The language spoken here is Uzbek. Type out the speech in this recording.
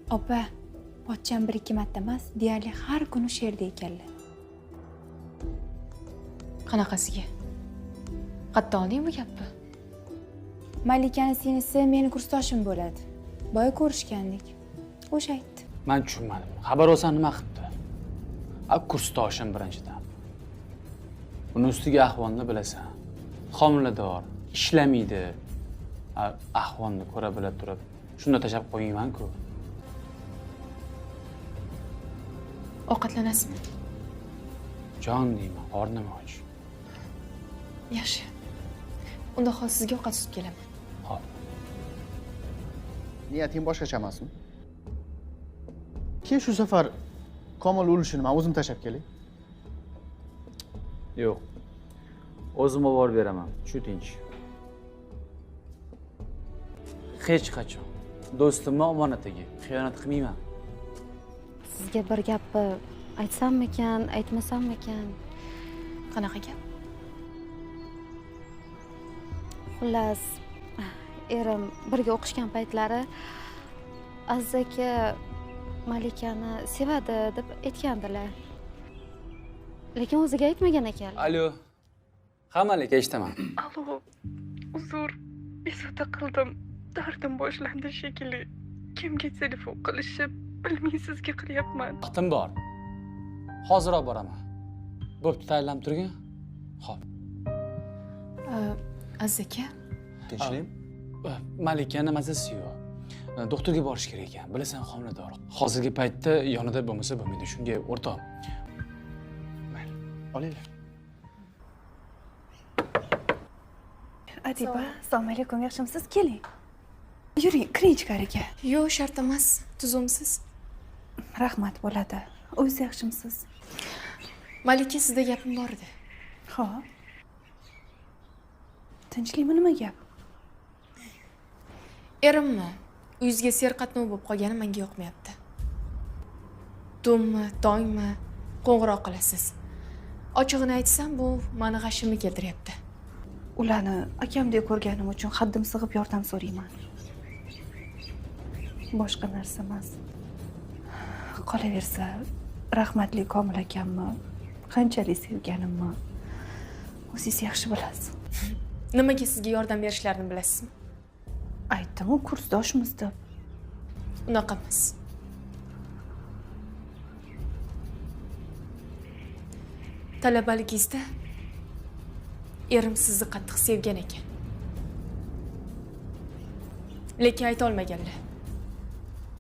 Opa, pochcham 1-2 marta emas, deyarli har kuni shu yerda ekanlar. Qanaqasiga? Qayerdan olding bu gapni? Malikani singlisi meni kursdoshim bo'ladi. Boya ko'rishgandik. O'sha aytdi. Men tushunmadim. Xabar olsam nima qilibdi? Kursdoshim birinchidan. Uni ustiga ahvolni bilasan. Homilador, ishlamaydi. Ahvolni ko'ra bilib turib, shunda tashab qo'ymayman-ku. Ovqatlanasizmi? Jon deyman, qornim och. Yaxshi. Unda hozir sizga ovqat sutib kelaman. Xo'p. Niyating boshqacha emasmi? Keyin shu safar Komil ulushini men o'zim tashab kelay. Yo'q. O'zim olib beraman. Shu tinch. Hech qachon do'stimni omonatiga xiyonat qilmayman. Sizga bir gapni aytsammikan, aytmasammikan? Qanaqa gap? Xullas, erim birga o'qishgan paytlari Aziz aka Malikani sevadi deb aytgandilar. Lekin o'ziga aytmagan ekan. Alo. Ha, Malika, eshitaman. Alo, uzr, bezovta qildim. Dardim boshlandi shekilli. Kimga telefon qilishib, bilmay sizga qilyapman. Vaqtim bor. Hoziroq boraman. Bo'pti, tayyorlanib turgin. Xo'p. Aziz aka, Tinchlik? Malikani mazasi yo'q. Doktorga borish kerak ekan. Bilasan, homilador. Hozirgi paytda yonida bo'lmasa bo'lmaydi. Shunga o'rtoq. Mayli, olinglar. Adiba, assalomu alaykum, yaxshimisiz? Keling. Yuring, kiring ichkariga. yo'q, shart emas. Tuzumsiz. Rahmat bo'ladi. O'zingiz yaxshimisiz? Malika, sizda gapim bor edi. Xo'p. Tinchlikmi, nima gap? Erimmi? Uyingizga serqatnov bo'lib qolgani menga yoqmayapti. Tunmi, tongmi qo'ng'iroq qilasiz. Ochig'ini aytsam, bu meni g'ashimni keltiryapti. Ularni akamdek ko'rganim uchun haddim sig'ib yordam so'rayman. Boshqa narsa emas. Qolaversa, rahmatli Komil akamni qanchalik sevganimni o'zingiz yaxshi bilasiz. Nimaga sizga yordam berishlarini bilasizmi? Aytdim-ku, kursdoshmiz deb. Unaqa emas. Talabaligingizda erim sizni qattiq sevgan ekan. Lekin ayta olmaganlar.